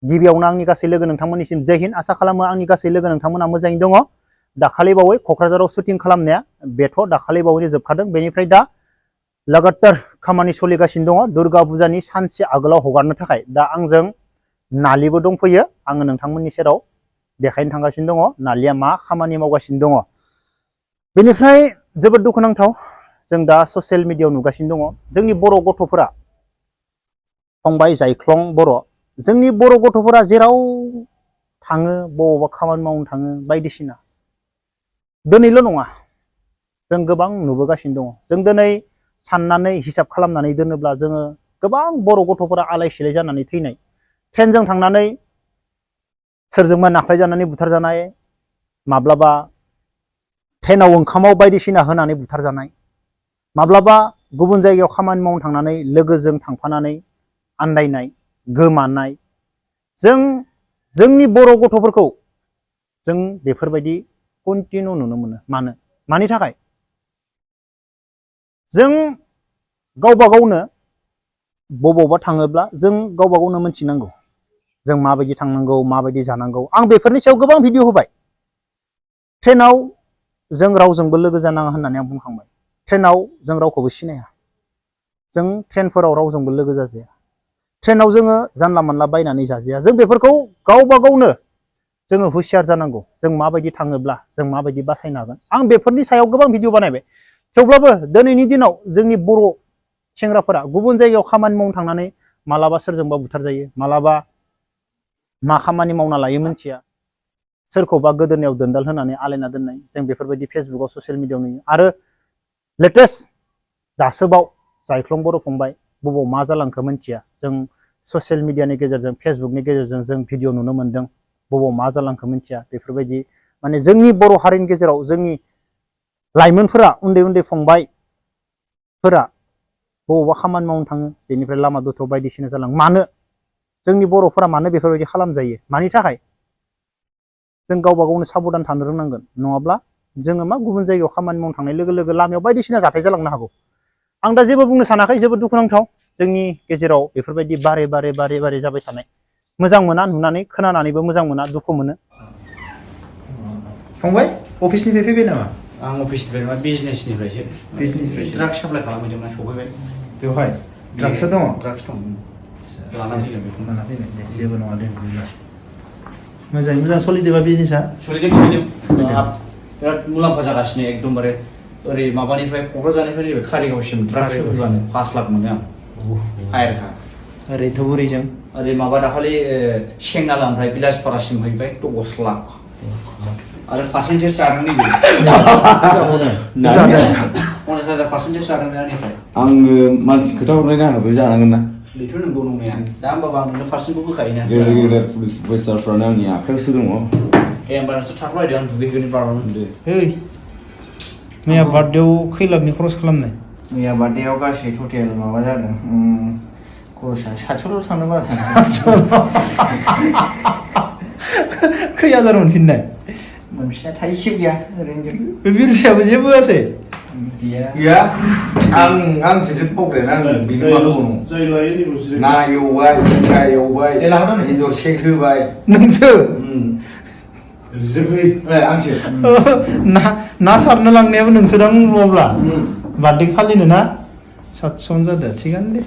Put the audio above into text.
गिबियावनो आंनि गासै लोगो नोंथांमोननिसिम जय हिन्द आसा खालामो आंनि गासै लोगो नोंथांमोना मोजाङैनो दङ दाखालि बावै क'क्राझाराव शुटिं खालामनाया बेथ' दाखालि बावैनो जोबखादों बेनिफ्राय दा लागातार खामानि सोलिगासिनो दङ दुर्गा फुजानि सानसे आगोलाव हगारनो थाखाय दा आंजों नालिबो दंफैयो आङो नोंथांमोननि सेराव देखायनो थांगासिनो दङ नालिया मा खामानि मावगासिनो दङ बेनिफ्राय जोबोद दुखुनांथाव जों दा ससियेल मिडियायाव नुगासिनो दङ जोंनि बर' गथ'फोरा फंबाय जायख्लं बर' जोंनि बर' गथ'फोरा जेराव थाङो बबावबा खामानि मावनो थाङो बायदिसिना दिनैल' नङा जों गोबां नुबोगासिनो दङ जों दिनै साननानै हिसाब खालामनानै दोनोब्ला जोङो गोबां बर' गथ'फोरा आलाय सिलाय जानानै थैनाय ट्रेनजों थांनानै सोरजोंबा नाख्लायजानानै बुथारजानाय माब्लाबा ट्रेनाव ओंखामाव बायदिसिना होनानै बुथारजानाय माब्लाबा गुबुन जायगायाव खामानि मावनो थांनानै लोगोजों थांफानानै आन्दायनाय गोमानाय जोंनि बर' गथ'फोरखौ जों बेफोरबायदि कन्टिनिउ नुनो मोनो मानि थाखाय जों गावबा गावनो बबावबा थाङोब्ला जों गावबा गावनो मिथिनांगौ जों माबायदि थांनांगौ माबायदि जानांगौ आं बेफोरनि सायाव गोबां भिडिअ होबाय ट्रेनाव जों रावजोंबो लोगो जानाङा होननानै आं बुंखांबाय ट्रेनाव जों रावखौबो सिनाया जों ट्रेनफोराव रावजोंबो लोगो जाजाया ट्रेनाव जोङो जानला मानला बायनानै जाजाया जों बेफोरखौ गावबा गावनो जोङो हुसियार जानांगौ जों माबायदि थाङोब्ला जों माबायदि बासायनो हागोन आं बेफोरनि सायाव गोबां भिडिअ बानायबाय थेवब्लाबो दिनैनि दिनाव जोंनि बर' सेंग्राफोरा गुबुन जायगायाव खामानि मावनो थांनानै मालाबा सोरजोंबा बुथारजायो मालाबा मा खामानि मावना लायो मिथिया सोरखौबा गोदोनायाव दोनदाल होनानै आलायना दोननाय जों बेफोरबायदि फेसबुकआव ससियेल मिडियायाव नुयो आरो लेटेस्ट दासोबाव जायख्लं बर' फंबाय बबाव मा जालांखो मिथिया जों ससियेल मिडियानि गेजेरजों फेसबुकनि गेजेरजों जों भिडिअ नुनो मोन्दों बबाव मा जालांखो मिथिया बेफोरबायदि माने जोंनि बर' हारिनि गेजेराव जोंनि लाइमोनफोरा उन्दै उन्दै फंबायफोरा बबावबा खामानि मावनो थाङो बेनिफ्राय लामा दथायाव बायदिसिना जालाङो मानो जोंनि बर'फोरा मानो बेफोरबायदि खालामजायो मानि थाखाय जों गावबा गावनो साबधान थानो रोंनांगोन नङाब्ला जोङो मा गुबुन जायगायाव खामानि मावनो थांनाय लोगो लोगो लामायाव बायदिसिना जाथाय जालांनो हागौ आं दा जेबो बुंनो सानाखै जोबोद दुखुनांथाव जोंनि गेजेराव बेफोरबायदि बारे जाबाय थानाय मोजां मोना नुनानै खोनानानैबो मोजां मोना दुखु मोनो फंबाय अफिसनिफ्राय फैबाय नामा आं अफिसनिफ्राय नङा बिजनेसनिफ्रायसो ड्राग्स साप्लाय खालामहैदोंमोन सफैबाय बेवहाय ड्राग्स दङ ड्राग्स दं लानानै फैदों बेखौ लाना फैनाय दे जेबो नङा दे मोजाङै मोजां सोलिदोंबा बिजनेसा सोलिदों बिराद मुलाम्फा जागासिनो एकदमबारे ओरै माबानिफ्राय क'क्राझारनिफ्राय नैबे कारिगावसिम ड्राग्स होबानो 5 लाख मोनो आं हायरखा ओरै धुबुरिजों ओरै माबा दाखालि सेंनालानिफ्राय बिलासपारासिम हैबाय 10 लाख आरो पार्सेन्टेज जादों नैबे 50,000 पार्सेन्टेज जादों आंनिफ्राय आङो मानसि खोथा हरनाय नाङाबो जानांगोन ना बेथ' नंगौ नंनाया दा होमबाबो आं नोंनो पार्सेन्टखौ होखायोना गेदेर पुलिस अफिसारफ्रानो आंनि आखायावसो दङ दे होमबा नोंसोर थाथ'लायदो आं दुगैहैगोन बारावनो दे ओइ मैया बार्थडेआव खै लाखनि खरस खालामनाय मैया बार्थडेआव गासै टटेल माबा जादों खरसा 700 थांदों बारा खै हाजार मोनफिननाय मोनफिना थाइसेबो गैया ओरैनो जों बे बिरसायाबो जेबो होआसै गैया आंसो जोब बावग्रायना आं बिजों मा होबावनो ना एवबाय जिंखा एवबाय बेदर सेक होबाय नोंसो आंसो ना सारनो लांनायाबो नोंसोदां अब्ला बार्थडे फालिनो ना 700 जादों थिगानो दे